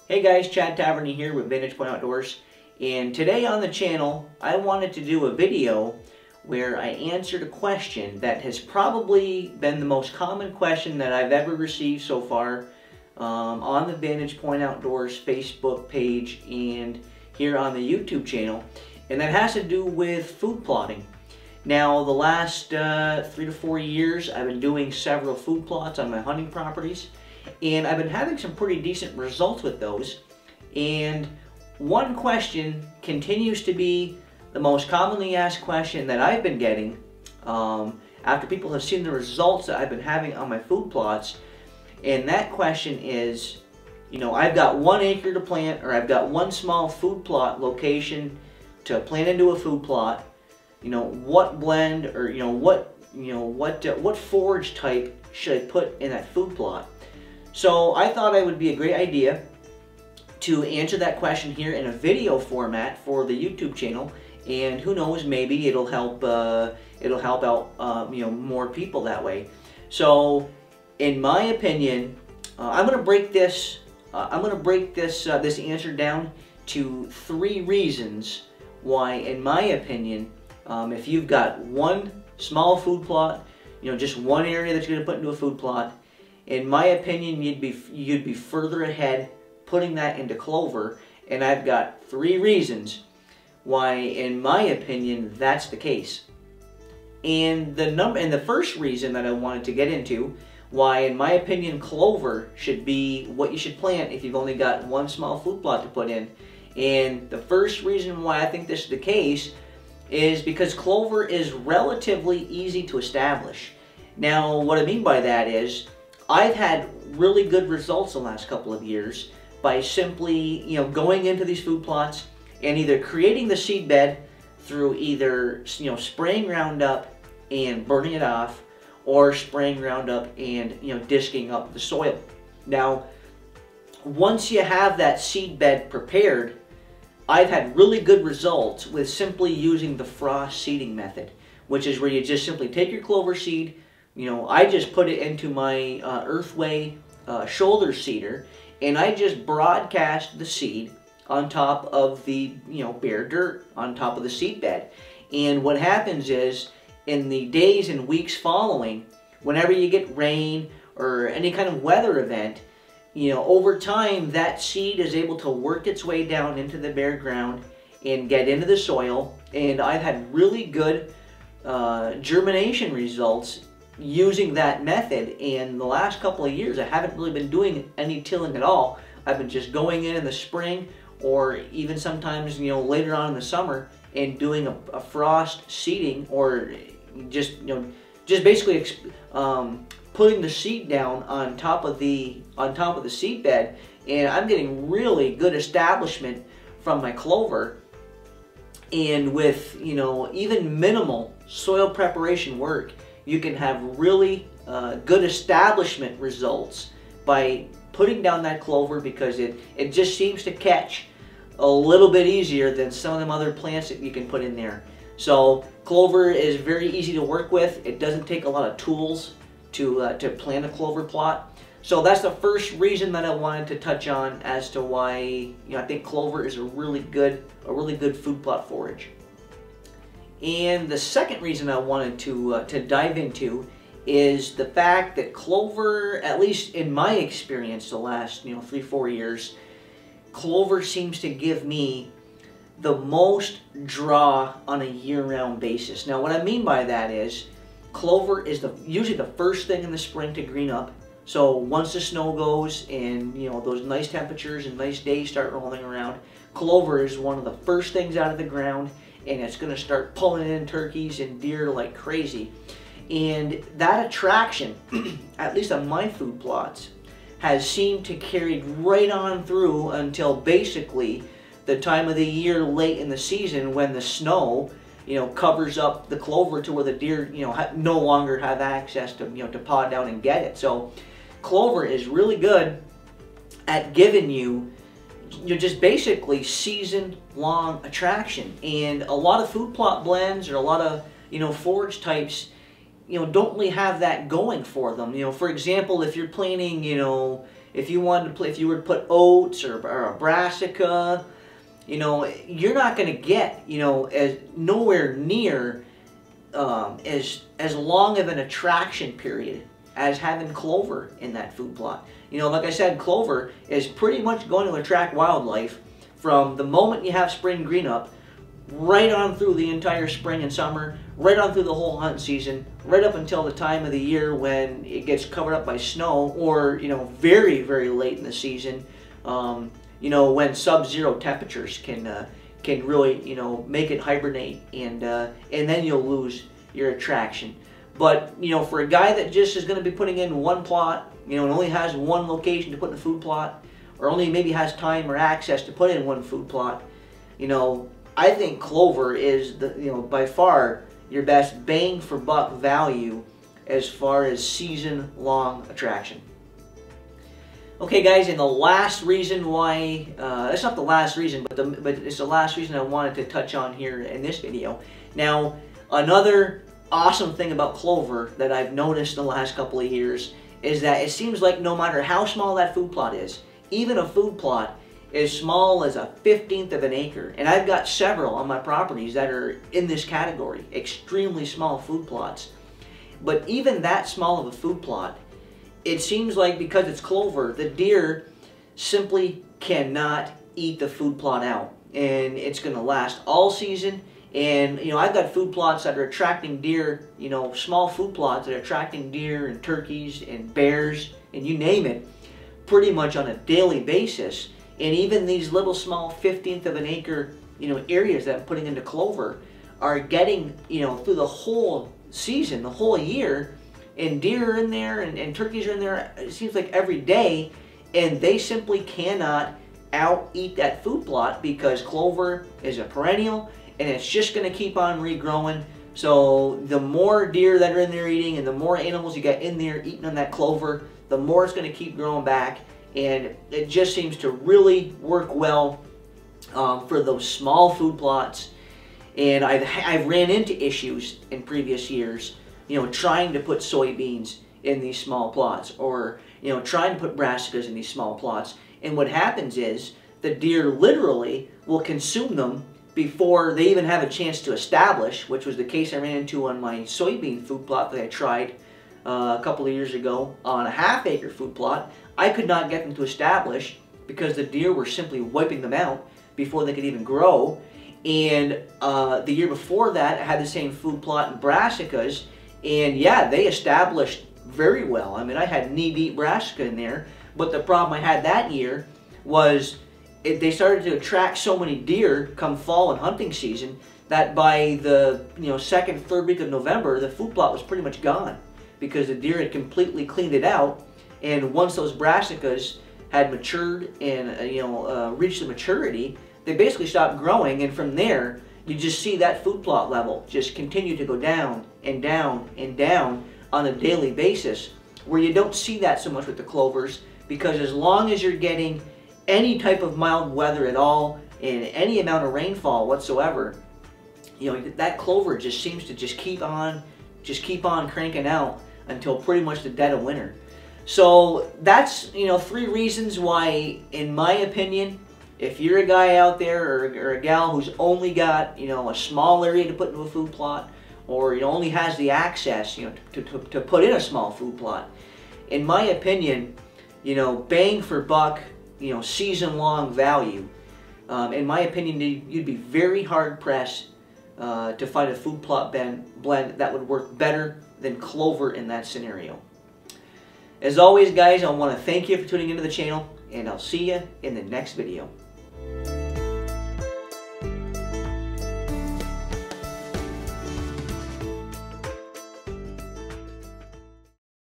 Hey guys, Chad Taverny here with Vantage Point Outdoors, and today on the channel I wanted to do a video where I answered a question that has probably been the most common question that I've ever received so far on the Vantage Point Outdoors Facebook page and here on the YouTube channel, and that has to do with food plotting. Now, the last 3 to 4 years I've been doing several food plots on my hunting properties, and I've been having some pretty decent results with those. And one question continues to be the most commonly asked question that I've been getting after people have seen the results that I've been having on my food plots. And that question is, you know, I've got 1 acre to plant, or I've got 1 small food plot location to plant into a food plot. You know, what blend, or what forage type should I put in that food plot? So I thought it would be a great idea to answer that question here in a video format for the YouTube channel, and who knows, maybe it'll help out more people that way. So, in my opinion, I'm gonna break this this answer down to 3 reasons why, in my opinion, if you've got 1 small food plot, you know, just 1 area that you're gonna put into a food plot, in my opinion, you'd be further ahead putting that into clover, and I've got 3 reasons why, in my opinion, that's the case. And the first reason that I wanted to get into why, in my opinion, clover should be what you should plant if you've only got 1 small food plot to put in. And the first reason why I think this is the case is because clover is relatively easy to establish. Now, what I mean by that is, I've had really good results the last couple of years by simply, going into these food plots and either creating the seed bed through either, spraying Roundup and burning it off, or spraying Roundup and, disking up the soil. Now, once you have that seed bed prepared, I've had really good results with simply using the frost seeding method, which is where you just simply take your clover seed. I just put it into my Earthway shoulder seeder, and I just broadcast the seed on top of the bare dirt on top of the seed bed. And what happens is, in the days and weeks following, whenever you get rain or any kind of weather event, over time that seed is able to work its way down into the bare ground and get into the soil. And I've had really good germination results using that method. In the last couple of years, I haven't really been doing any tilling at all. I've been just going in the spring, or even sometimes later on in the summer, and doing a frost seeding, or just basically putting the seed down on top of the seed bed. And I'm getting really good establishment from my clover. And with even minimal soil preparation work, you can have really good establishment results by putting down that clover, because it just seems to catch a little bit easier than some of them other plants that you can put in there. So clover is very easy to work with. It doesn't take a lot of tools to plant a clover plot. So that's the first reason that I wanted to touch on as to why I think clover is a really good food plot forage. And the second reason I wanted to dive into is the fact that clover, at least in my experience the last 3-4 years, clover seems to give me the most draw on a year-round basis. Now, what I mean by that is, clover is usually the first thing in the spring to green up. So once the snow goes and those nice temperatures and nice days start rolling around, clover is one of the first things out of the ground, and it's going to start pulling in turkeys and deer like crazy. And that attraction, at least on my food plots, has seemed to carry right on through until basically the time of the year late in the season, when the snow covers up the clover to where the deer no longer have access to to paw down and get it. So clover is really good at giving you just basically season-long attraction. And a lot of food plot blends, or a lot of forage types, don't really have that going for them. For example, if you're planting if you wanted to play, if you were to put oats or a brassica, you know, you're not going to get, you know, as nowhere near as long of an attraction period as having clover in that food plot. You know, like I said, clover is pretty much going to attract wildlife from the moment you have spring green up, right on through the entire spring and summer, right on through the whole hunt season, right up until the time of the year when it gets covered up by snow, or, you know, very, very late in the season, you know, when sub-zero temperatures can really, you know, make it hibernate, and then you'll lose your attraction. But, you know, for a guy that just is going to be putting in one plot, you know, and only has one location to put in a food plot, or only maybe has time or access to put in one food plot, you know, I think clover is the, you know, by far your best bang for buck value as far as season-long attraction. Okay, guys, and the last reason why, it's not the last reason, but it's the last reason I wanted to touch on here in this video. Now, another awesome thing about clover that I've noticed in the last couple of years is that it seems like no matter how small that food plot is, even a food plot as small as a 1/15 of an acre, and I've got several on my properties that are in this category, extremely small food plots, but even that small of a food plot, it seems like because it's clover, the deer simply cannot eat the food plot out, and it's going to last all season. And, you know, I've got food plots that are attracting deer, you know, small food plots that are attracting deer and turkeys and bears and you name it, pretty much on a daily basis. And even these little small 1/15 of an acre, you know, areas that I'm putting into clover are getting, you know, through the whole season, the whole year, and deer are in there and turkeys are in there, it seems like every day, and they simply cannot out-eat that food plot because clover is a perennial, and it's just going to keep on regrowing. So the more deer that are in there eating and the more animals you get in there eating on that clover, the more it's going to keep growing back. And it just seems to really work well for those small food plots. And I've ran into issues in previous years, you know, trying to put soybeans in these small plots, or, you know, trying to put brassicas in these small plots. And what happens is the deer literally will consume them before they even have a chance to establish, which was the case I ran into on my soybean food plot that I tried a couple of years ago on a 1/2 acre food plot. I could not get them to establish because the deer were simply wiping them out before they could even grow. And the year before that, I had the same food plot in brassicas, and yeah, they established very well. I mean, I had knee-deep brassica in there, but the problem I had that year was they started to attract so many deer come fall and hunting season that by the, you know, second, third week of November, the food plot was pretty much gone because the deer had completely cleaned it out. And once those brassicas had matured and you know, reached the maturity, they basically stopped growing, and from there you just see that food plot level just continue to go down and down and down on a daily basis, where you don't see that so much with the clovers, because as long as you're getting any type of mild weather at all and any amount of rainfall whatsoever, you know, that clover just seems to just keep on cranking out until pretty much the dead of winter. So that's, you know, 3 reasons why, in my opinion, if you're a guy out there or a gal who's only got, you know, a small area to put into a food plot, or, you know, only has the access, you know, to put in a small food plot, in my opinion, you know, bang for buck, you know, season-long value, in my opinion, you'd be very hard-pressed to find a food plot blend that would work better than clover in that scenario. As always, guys, I want to thank you for tuning into the channel, and I'll see you in the next video.